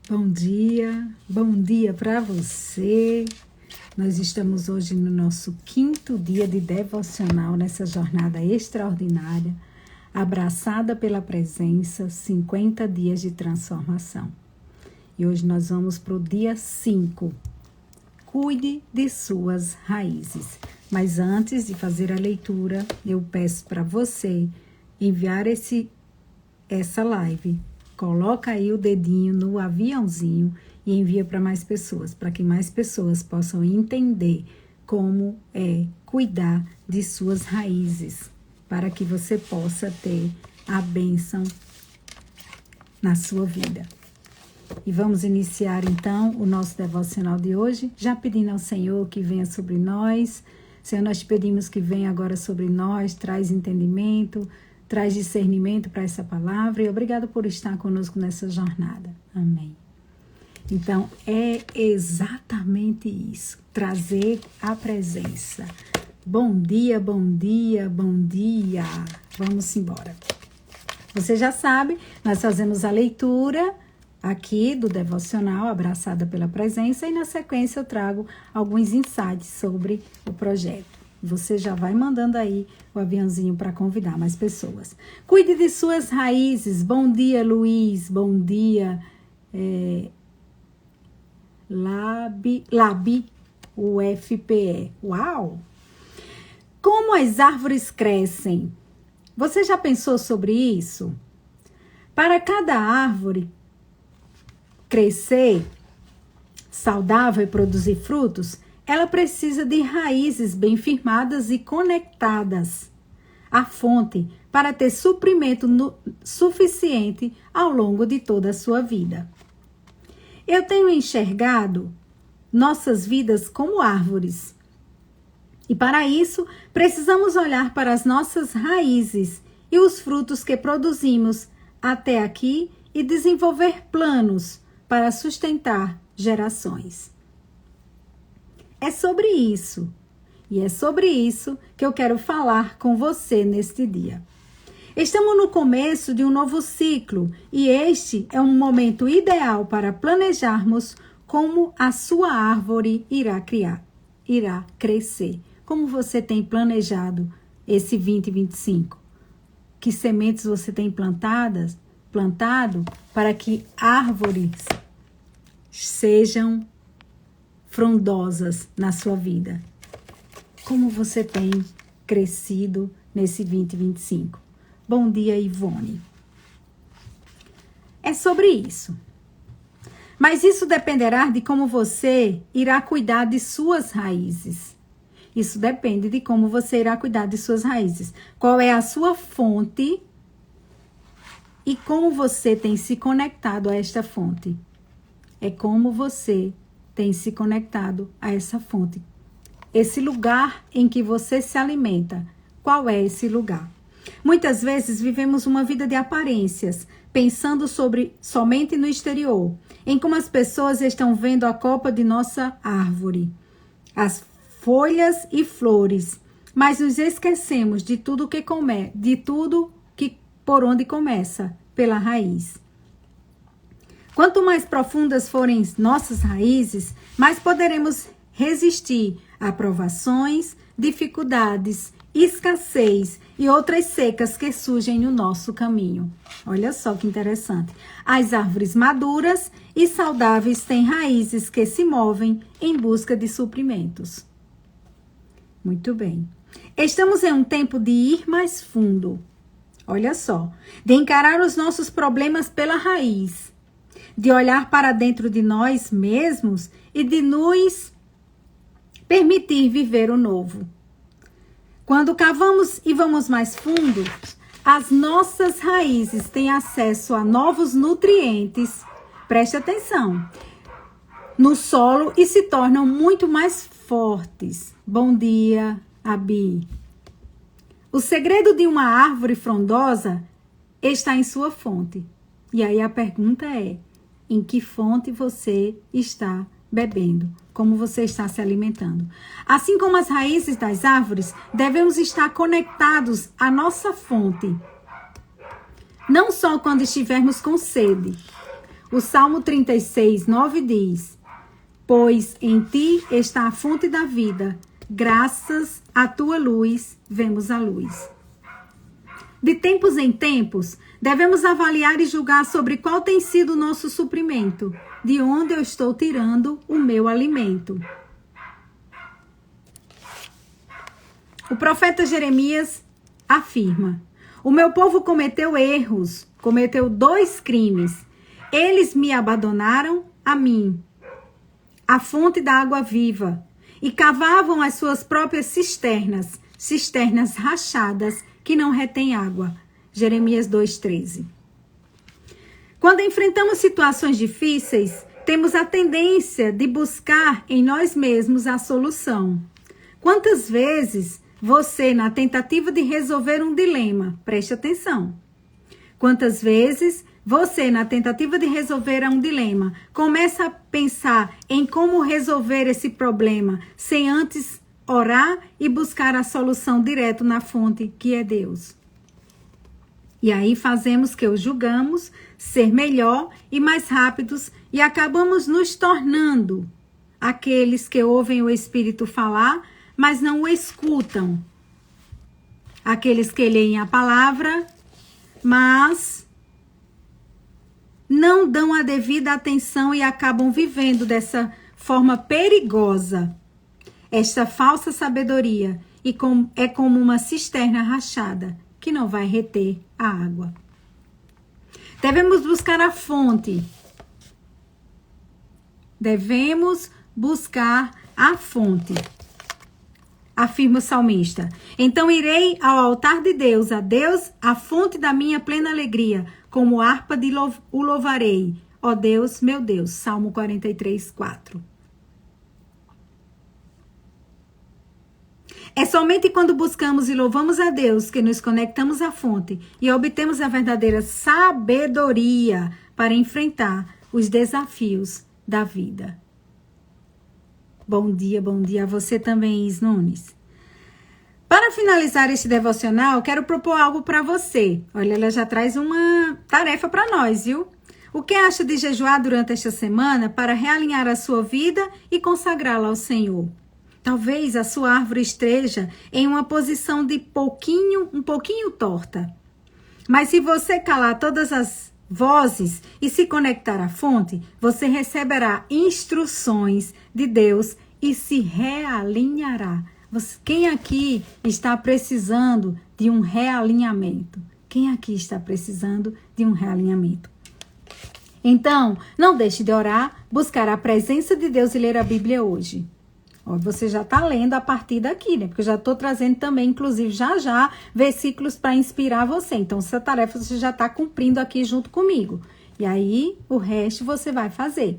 Bom dia para você. Nós estamos hoje no nosso 5º dia de devocional nessa jornada extraordinária, abraçada pela presença, 50 dias de transformação. E hoje nós vamos para o dia 5. Cuide de suas raízes. Mas antes de fazer a leitura, eu peço para você enviar essa live. Coloca aí o dedinho no aviãozinho e envia para mais pessoas, para que mais pessoas possam entender como é cuidar de suas raízes, para que você possa ter a bênção na sua vida. E vamos iniciar então o nosso devocional de hoje, já pedindo ao Senhor que venha sobre nós. Senhor, nós te pedimos que venha agora sobre nós, traz entendimento, traz discernimento para essa palavra e obrigado por estar conosco nessa jornada. Amém. Então, é exatamente isso, trazer a presença. Bom dia, bom dia, bom dia. Vamos embora. Você já sabe, nós fazemos a leitura aqui do devocional, abraçada pela presença, e na sequência eu trago alguns insights sobre o projeto. Você já vai mandando aí o aviãozinho para convidar mais pessoas. Cuide de suas raízes. Bom dia, Luiz. Bom dia, Labi, UFPE. Uau! Como as árvores crescem? Você já pensou sobre isso? Para cada árvore crescer saudável e produzir frutos, ela precisa de raízes bem firmadas e conectadas à fonte para ter suprimento suficiente ao longo de toda a sua vida. Eu tenho enxergado nossas vidas como árvores. E para isso, precisamos olhar para as nossas raízes e os frutos que produzimos até aqui e desenvolver planos para sustentar gerações. É sobre isso, e é sobre isso que eu quero falar com você neste dia. Estamos no começo de um novo ciclo e este é um momento ideal para planejarmos como a sua árvore irá crescer. Como você tem planejado esse 2025? Que sementes você tem plantado para que árvores sejam frondosas na sua vida? Como você tem crescido nesse 2025? Bom dia, Ivone. É sobre isso. Mas isso dependerá de como você irá cuidar de suas raízes. Isso depende de como você irá cuidar de suas raízes. Qual é a sua fonte e como você tem se conectado a esta fonte. É como você tem se conectado a essa fonte. Esse lugar em que você se alimenta. Qual é esse lugar? Muitas vezes vivemos uma vida de aparências, pensando somente no exterior, em como as pessoas estão vendo a copa de nossa árvore, as folhas e flores, mas nos esquecemos de tudo que por onde começa, pela raiz. Quanto mais profundas forem nossas raízes, mais poderemos resistir a provações, dificuldades, escassez e outras secas que surgem no nosso caminho. Olha só que interessante. As árvores maduras e saudáveis têm raízes que se movem em busca de suprimentos. Muito bem. Estamos em um tempo de ir mais fundo. Olha só. De encarar os nossos problemas pela raiz. De olhar para dentro de nós mesmos e de nos permitir viver o novo. Quando cavamos e vamos mais fundo, as nossas raízes têm acesso a novos nutrientes, preste atenção, no solo e se tornam muito mais fortes. Bom dia, Abi. O segredo de uma árvore frondosa está em sua fonte. E aí a pergunta é, em que fonte você está bebendo? Como você está se alimentando? Assim como as raízes das árvores, devemos estar conectados à nossa fonte. Não só quando estivermos com sede. O Salmo 36, 9 diz: pois em ti está a fonte da vida, graças à tua luz vemos a luz. De tempos em tempos, devemos avaliar e julgar sobre qual tem sido o nosso suprimento, de onde eu estou tirando o meu alimento. O profeta Jeremias afirma: o meu povo cometeu erros, cometeu 2 crimes. Eles me abandonaram a mim, a fonte da água viva, e cavavam as suas próprias cisternas, cisternas rachadas que não retêm água. Jeremias 2,13. Quando enfrentamos situações difíceis, temos a tendência de buscar em nós mesmos a solução. Quantas vezes você, na tentativa de resolver um dilema, preste atenção. Quantas vezes você, na tentativa de resolver um dilema, começa a pensar em como resolver esse problema, sem antes orar e buscar a solução direto na fonte, que é Deus. E aí fazemos que o julgamos ser melhor e mais rápidos e acabamos nos tornando aqueles que ouvem o Espírito falar, mas não o escutam. Aqueles que leem a palavra, mas não dão a devida atenção e acabam vivendo dessa forma perigosa. Esta falsa sabedoria é como uma cisterna rachada que não vai reter a água. Devemos buscar a fonte. Devemos buscar a fonte. Afirma o salmista: então irei ao altar de Deus, a Deus, a fonte da minha plena alegria, como harpa o louvarei, ó Deus, meu Deus. Salmo 43, 4. É somente quando buscamos e louvamos a Deus que nos conectamos à fonte e obtemos a verdadeira sabedoria para enfrentar os desafios da vida. Bom dia a você também, Is Nunes. Para finalizar este devocional, quero propor algo para você. Olha, ela já traz uma tarefa para nós, viu? O que acha de jejuar durante esta semana para realinhar a sua vida e consagrá-la ao Senhor? Talvez a sua árvore esteja em uma posição de um pouquinho torta. Mas se você calar todas as vozes e se conectar à fonte, você receberá instruções de Deus e se realinhará. Quem aqui está precisando de um realinhamento? Quem aqui está precisando de um realinhamento? Então, não deixe de orar, buscar a presença de Deus e ler a Bíblia hoje. Ó, você já está lendo a partir daqui, né? Porque eu já estou trazendo também, inclusive, já, versículos para inspirar você. Então, essa tarefa você já está cumprindo aqui junto comigo. E aí, o resto você vai fazer.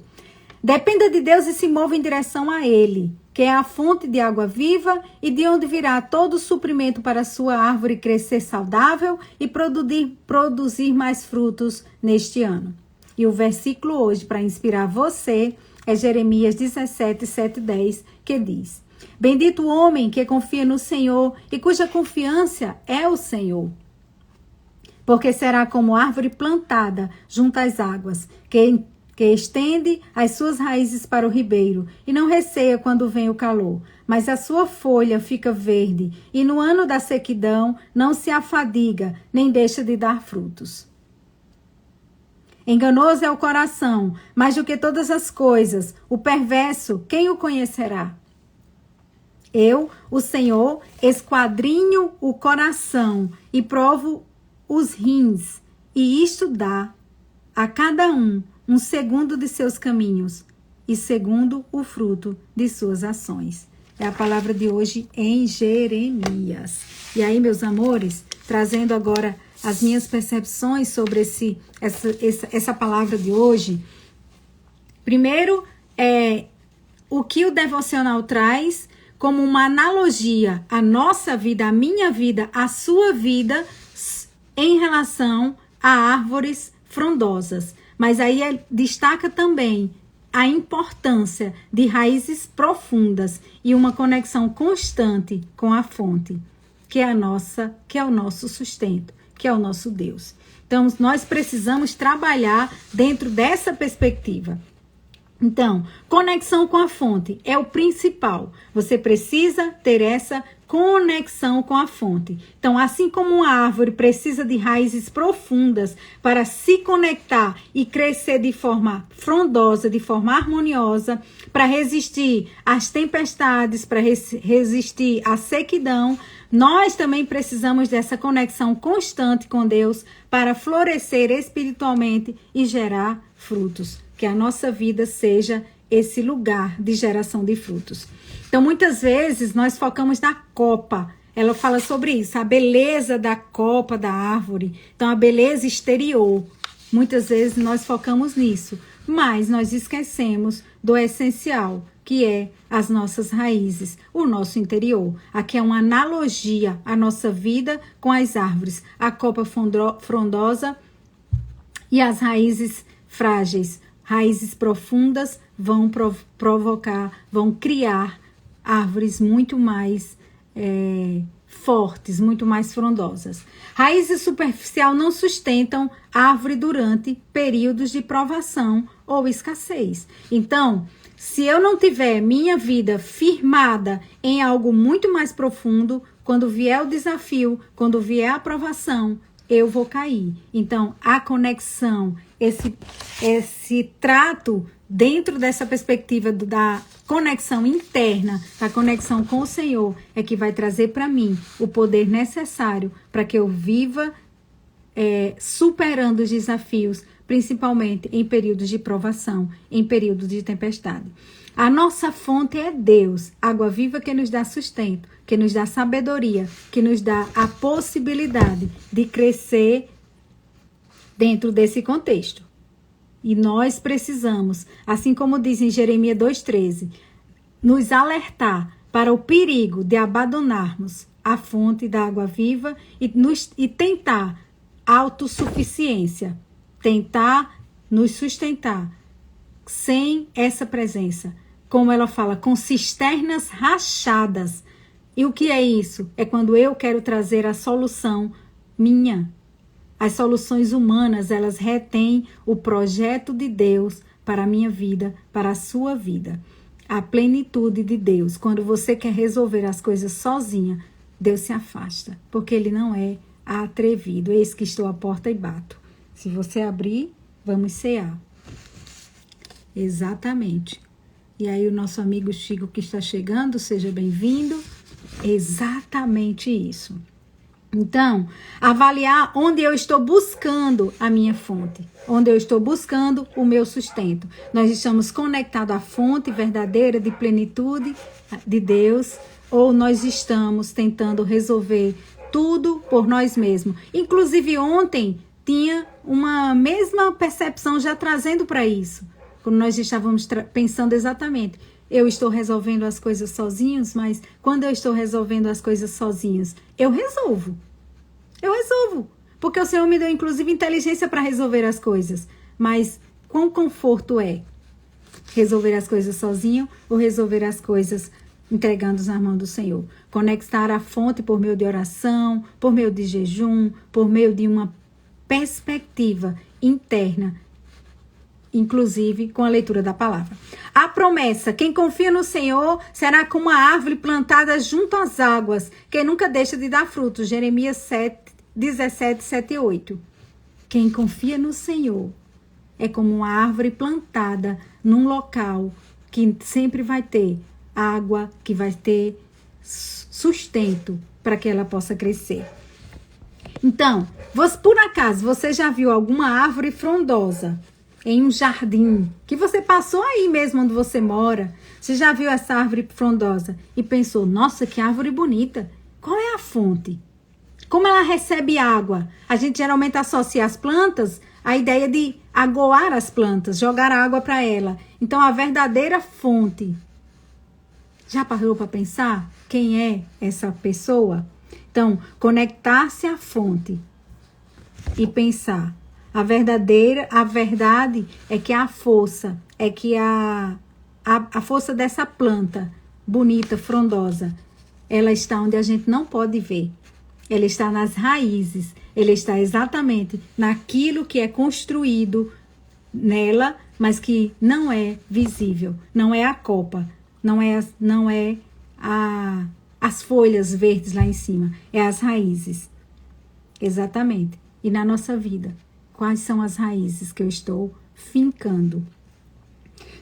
Dependa de Deus e se mova em direção a Ele, que é a fonte de água viva e de onde virá todo o suprimento para a sua árvore crescer saudável e produzir mais frutos neste ano. E o versículo hoje, para inspirar você, é Jeremias 17, 7, 10, que diz: bendito o homem que confia no Senhor e cuja confiança é o Senhor. Porque será como árvore plantada junto às águas, que estende as suas raízes para o ribeiro e não receia quando vem o calor, mas a sua folha fica verde e no ano da sequidão não se afadiga, nem deixa de dar frutos. Enganoso é o coração, mais do que todas as coisas, o perverso, quem o conhecerá? Eu, o Senhor, esquadrinho o coração e provo os rins, e isto dá a cada um segundo de seus caminhos e segundo o fruto de suas ações. É a palavra de hoje em Jeremias. E aí, meus amores, trazendo agora as minhas percepções sobre essa palavra de hoje. Primeiro, o que o devocional traz como uma analogia à nossa vida, à minha vida, à sua vida, em relação a árvores frondosas. Mas aí destaca também a importância de raízes profundas e uma conexão constante com a fonte, que é o nosso sustento, que é o nosso Deus. Então, nós precisamos trabalhar dentro dessa perspectiva. Então, conexão com a fonte é o principal. Você precisa ter essa conexão com a fonte. Então, assim como uma árvore precisa de raízes profundas para se conectar e crescer de forma frondosa, de forma harmoniosa, para resistir às tempestades, para resistir à sequidão, nós também precisamos dessa conexão constante com Deus para florescer espiritualmente e gerar frutos. Que a nossa vida seja esse lugar de geração de frutos. Então, muitas vezes, nós focamos na copa. Ela fala sobre isso, a beleza da copa da árvore. Então, a beleza exterior. Muitas vezes, nós focamos nisso. Mas nós esquecemos do essencial, que é as nossas raízes, o nosso interior. Aqui é uma analogia à nossa vida com as árvores. A copa frondosa e as raízes frágeis. Raízes profundas vão vão criar árvores muito mais fortes, muito mais frondosas. Raízes superficial não sustentam árvore durante períodos de provação ou escassez. Então, se eu não tiver minha vida firmada em algo muito mais profundo, quando vier o desafio, quando vier a provação, eu vou cair. Então, a conexão, esse trato dentro dessa perspectiva da conexão interna, da conexão com o Senhor, é que vai trazer para mim o poder necessário para que eu viva superando os desafios, principalmente em períodos de provação, em períodos de tempestade. A nossa fonte é Deus, água viva que nos dá sustento, que nos dá sabedoria, que nos dá a possibilidade de crescer dentro desse contexto. E nós precisamos, assim como diz em Jeremias 2,13, nos alertar para o perigo de abandonarmos a fonte da água viva e tentar autossuficiência, tentar nos sustentar sem essa presença. Como ela fala, com cisternas rachadas. E o que é isso? É quando eu quero trazer a solução minha. As soluções humanas, elas retêm o projeto de Deus para a minha vida, para a sua vida. A plenitude de Deus. Quando você quer resolver as coisas sozinha, Deus se afasta, porque Ele não é atrevido. Eis que estou à porta e bato. Se você abrir, vamos cear. Exatamente. E aí o nosso amigo Chico que está chegando, seja bem-vindo. Exatamente isso. Então, avaliar onde eu estou buscando a minha fonte, onde eu estou buscando o meu sustento. Nós estamos conectados à fonte verdadeira de plenitude de Deus, ou nós estamos tentando resolver tudo por nós mesmos. Inclusive, ontem tinha uma mesma percepção já trazendo para isso. Quando nós estávamos pensando exatamente, eu estou resolvendo as coisas sozinhos, mas quando eu estou resolvendo as coisas sozinhos, eu resolvo. Eu resolvo. Porque o Senhor me deu, inclusive, inteligência para resolver as coisas. Mas quão conforto é resolver as coisas sozinho ou resolver as coisas entregando nas mãos do Senhor? Conectar a fonte por meio de oração, por meio de jejum, por meio de uma perspectiva interna, inclusive com a leitura da palavra. A promessa, quem confia no Senhor será como uma árvore plantada junto às águas, que nunca deixa de dar frutos. Jeremias 17, 7 e 8. Quem confia no Senhor é como uma árvore plantada num local que sempre vai ter água, que vai ter sustento para que ela possa crescer. Então, por acaso, você já viu alguma árvore frondosa em um jardim, que você passou aí mesmo onde você mora, você já viu essa árvore frondosa e pensou, nossa, que árvore bonita. Qual é a fonte? Como ela recebe água? A gente geralmente associa as plantas à ideia de aguar as plantas, jogar água para ela. Então, a verdadeira fonte, já parou para pensar quem é essa pessoa? Então, conectar-se à fonte e pensar. A verdade é que a força dessa planta bonita, frondosa, ela está onde a gente não pode ver. Ele está nas raízes. Ele está exatamente naquilo que é construído nela, mas que não é visível. Não é a copa. Não é as folhas verdes lá em cima. É as raízes. Exatamente. E na nossa vida, quais são as raízes que eu estou fincando?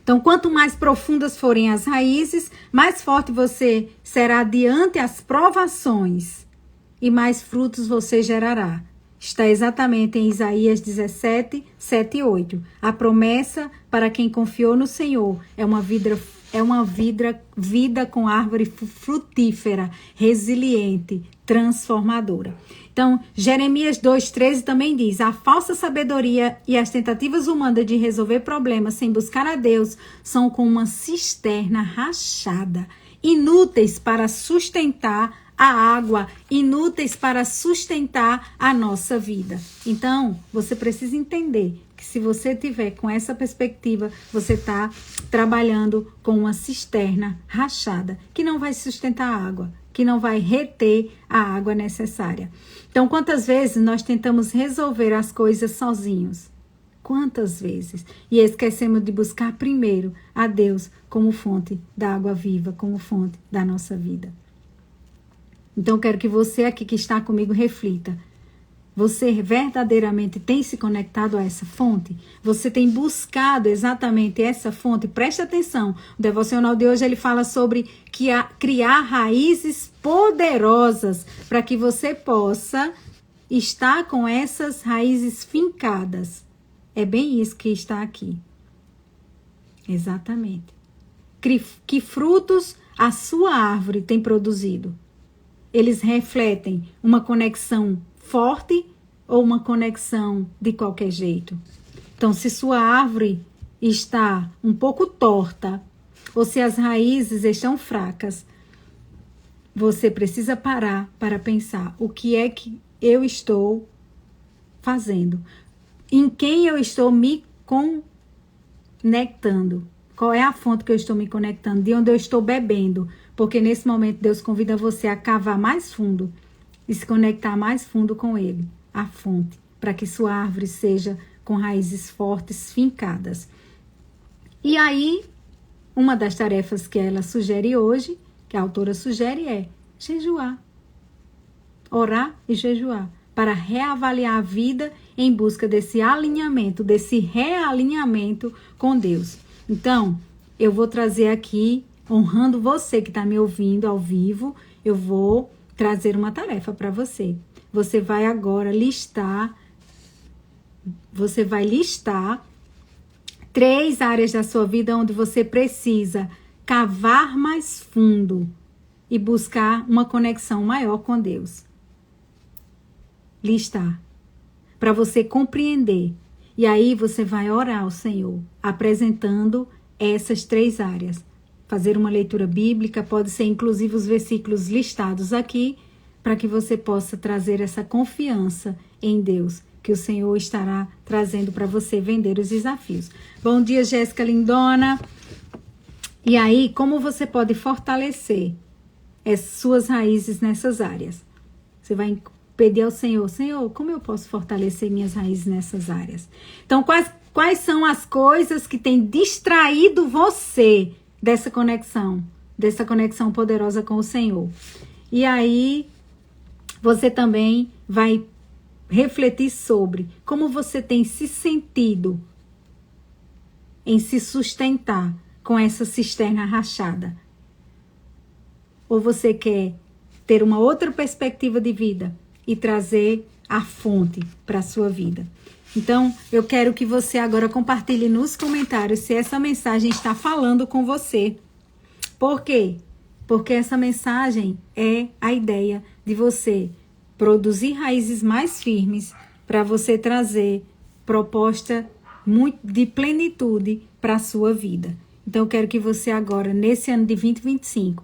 Então, quanto mais profundas forem as raízes, mais forte você será diante as provações e mais frutos você gerará. Está exatamente em Isaías 17, 7 e 8. A promessa para quem confiou no Senhor é uma vida com árvore frutífera, resiliente, transformadora. Então, Jeremias 2,13 também diz: a falsa sabedoria e as tentativas humanas de resolver problemas sem buscar a Deus são como uma cisterna rachada, inúteis para sustentar a água, inúteis para sustentar a nossa vida. Então, você precisa entender que se você tiver com essa perspectiva, você está trabalhando com uma cisterna rachada, que não vai sustentar a água, que não vai reter a água necessária. Então, quantas vezes nós tentamos resolver as coisas sozinhos? Quantas vezes? E esquecemos de buscar primeiro a Deus como fonte da água viva, como fonte da nossa vida. Então, quero que você aqui que está comigo reflita. Você verdadeiramente tem se conectado a essa fonte? Você tem buscado exatamente essa fonte? Preste atenção. O devocional de hoje ele fala sobre criar raízes poderosas para que você possa estar com essas raízes fincadas. É bem isso que está aqui. Exatamente. Que frutos a sua árvore tem produzido? Eles refletem uma conexão forte ou uma conexão de qualquer jeito? Então, se sua árvore está um pouco torta ou se as raízes estão fracas, você precisa parar para pensar o que é que eu estou fazendo, em quem eu estou me conectando, qual é a fonte que eu estou me conectando, de onde eu estou bebendo. Porque nesse momento Deus convida você a cavar mais fundo e se conectar mais fundo com Ele, a fonte, para que sua árvore seja com raízes fortes, fincadas. E aí, uma das tarefas que ela sugere hoje, que a autora sugere, é jejuar. Orar e jejuar, para reavaliar a vida em busca desse alinhamento, desse realinhamento com Deus. Então, eu vou trazer aqui, honrando você que está me ouvindo ao vivo, eu vou trazer uma tarefa para você. Você vai agora listar 3 áreas da sua vida onde você precisa cavar mais fundo e buscar uma conexão maior com Deus. Listar. Para você compreender. E aí você vai orar ao Senhor, apresentando essas 3 áreas. Fazer uma leitura bíblica, pode ser inclusive os versículos listados aqui, para que você possa trazer essa confiança em Deus, que o Senhor estará trazendo para você vender os desafios. Bom dia, Jéssica lindona. E aí, como você pode fortalecer as suas raízes nessas áreas? Você vai pedir ao Senhor, Senhor, como eu posso fortalecer minhas raízes nessas áreas? Então, quais são as coisas que têm distraído você dessa conexão poderosa com o Senhor? E aí, você também vai refletir sobre como você tem se sentido em se sustentar com essa cisterna rachada. Ou você quer ter uma outra perspectiva de vida e trazer a fonte para a sua vida? Então, eu quero que você agora compartilhe nos comentários se essa mensagem está falando com você. Por quê? Porque essa mensagem é a ideia de você produzir raízes mais firmes para você trazer proposta de plenitude para a sua vida. Então, eu quero que você agora, nesse ano de 2025,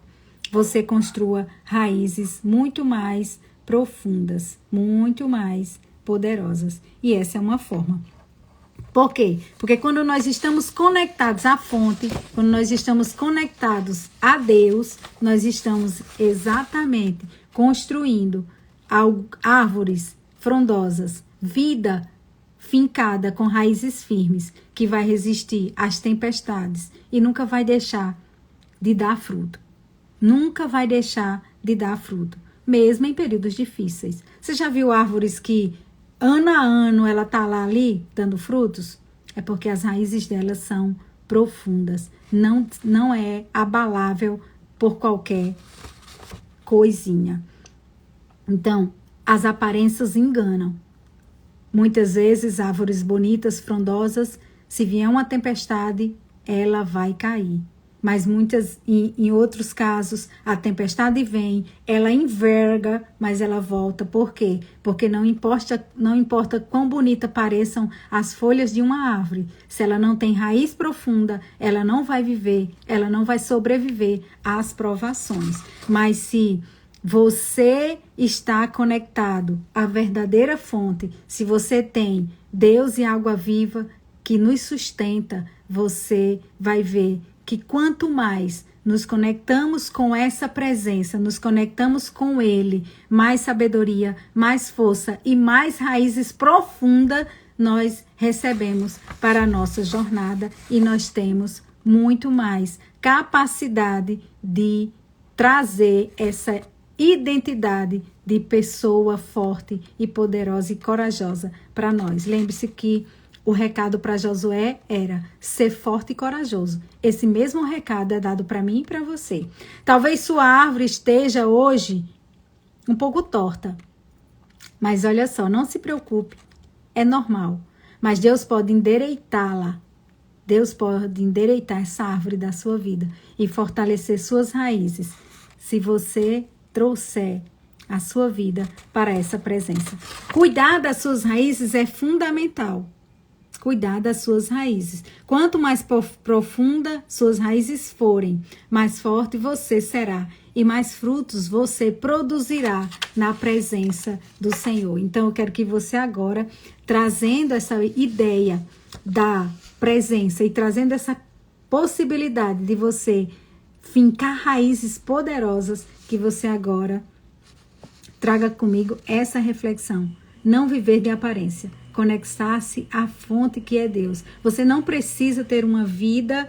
você construa raízes muito mais profundas, muito mais poderosas. E essa é uma forma. Por quê? Porque quando nós estamos conectados à fonte, quando nós estamos conectados a Deus, nós estamos exatamente construindo árvores frondosas, vida fincada com raízes firmes, que vai resistir às tempestades e nunca vai deixar de dar fruto. Nunca vai deixar de dar fruto, mesmo em períodos difíceis. Você já viu árvores que ano a ano ela está lá ali dando frutos? É porque as raízes delas são profundas. Não é abalável por qualquer coisinha. Então, as aparências enganam. Muitas vezes, árvores bonitas, frondosas, se vier uma tempestade, ela vai cair. Mas em outros casos, a tempestade vem, ela enverga, mas ela volta. Por quê? Porque não importa quão bonita pareçam as folhas de uma árvore. Se ela não tem raiz profunda, ela não vai viver, ela não vai sobreviver às provações. Mas se você está conectado à verdadeira fonte, se você tem Deus e água viva que nos sustenta, você vai ver que quanto mais nos conectamos com essa presença, nos conectamos com Ele, mais sabedoria, mais força e mais raízes profundas nós recebemos para a nossa jornada e nós temos muito mais capacidade de trazer essa identidade de pessoa forte e poderosa e corajosa para nós. Lembre-se que o recado para Josué era ser forte e corajoso. Esse mesmo recado é dado para mim e para você. Talvez sua árvore esteja hoje um pouco torta. Mas olha só, não se preocupe. É normal. Mas Deus pode endireitá-la. Deus pode endireitar essa árvore da sua vida e fortalecer suas raízes. Se você trouxer a sua vida para essa presença. Cuidar das suas raízes é fundamental. Cuidar das suas raízes. Quanto mais profunda suas raízes forem, mais forte você será e mais frutos você produzirá na presença do Senhor. Então, eu quero que você agora, trazendo essa ideia da presença e trazendo essa possibilidade de você fincar raízes poderosas, que você agora traga comigo essa reflexão. Não viver de aparência. Conectar-se à fonte que é Deus. Você não precisa ter uma vida,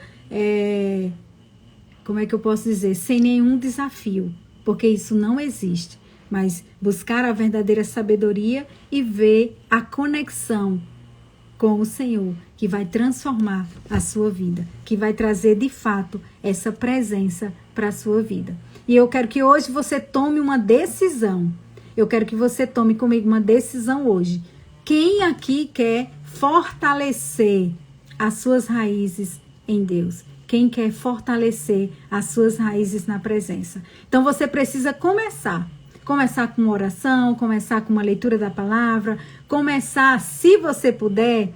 como é que eu posso dizer, sem nenhum desafio, porque isso não existe. Mas buscar a verdadeira sabedoria e ver a conexão com o Senhor, que vai transformar a sua vida, que vai trazer de fato essa presença para a sua vida. E eu quero que hoje você tome uma decisão. Eu quero que você tome comigo uma decisão hoje. Quem aqui quer fortalecer as suas raízes em Deus? Quem quer fortalecer as suas raízes na presença? Então você precisa começar. Começar com uma oração, começar com uma leitura da palavra, começar, se você puder,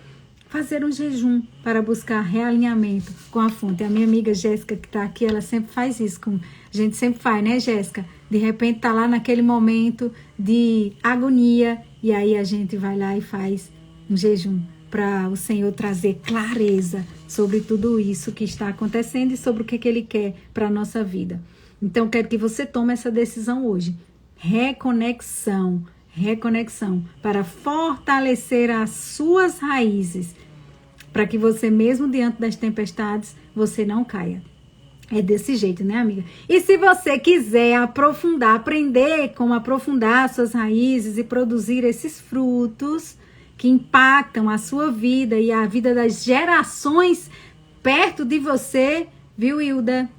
fazer um jejum para buscar realinhamento com a fonte. A minha amiga Jéssica, que está aqui, ela sempre faz isso. A gente sempre faz, né, Jéssica? De repente está lá naquele momento de agonia e aí a gente vai lá e faz um jejum para o Senhor trazer clareza sobre tudo isso que está acontecendo e sobre o que Ele quer para a nossa vida. Então, quero que você tome essa decisão hoje. Reconexão para fortalecer as suas raízes, para que você, mesmo diante das tempestades, você não caia. É desse jeito, né, amiga? E se você quiser aprofundar, aprender como aprofundar suas raízes e produzir esses frutos que impactam a sua vida e a vida das gerações perto de você, viu, Hilda?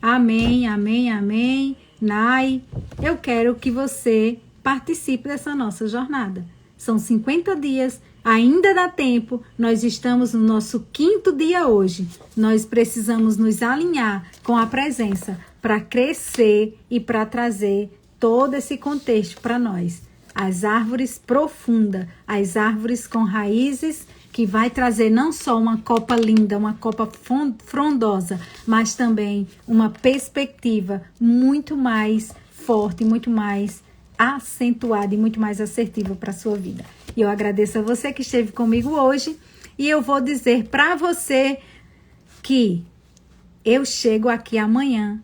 Amém, amém, amém. Nai, eu quero que você participe dessa nossa jornada. São 50 dias, ainda dá tempo, nós estamos no nosso 5º dia hoje. Nós precisamos nos alinhar com a presença para crescer e para trazer todo esse contexto para nós. As árvores profundas, as árvores com raízes que vai trazer não só uma copa linda, uma copa frondosa, mas também uma perspectiva muito mais forte, muito mais acentuada e muito mais assertiva para a sua vida. E eu agradeço a você que esteve comigo hoje e eu vou dizer para você que eu chego aqui amanhã,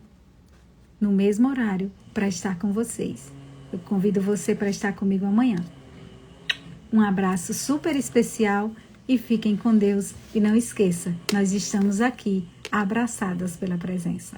no mesmo horário, para estar com vocês. Eu convido você para estar comigo amanhã. Um abraço super especial e fiquem com Deus. E não esqueça, nós estamos aqui, abraçadas pela presença.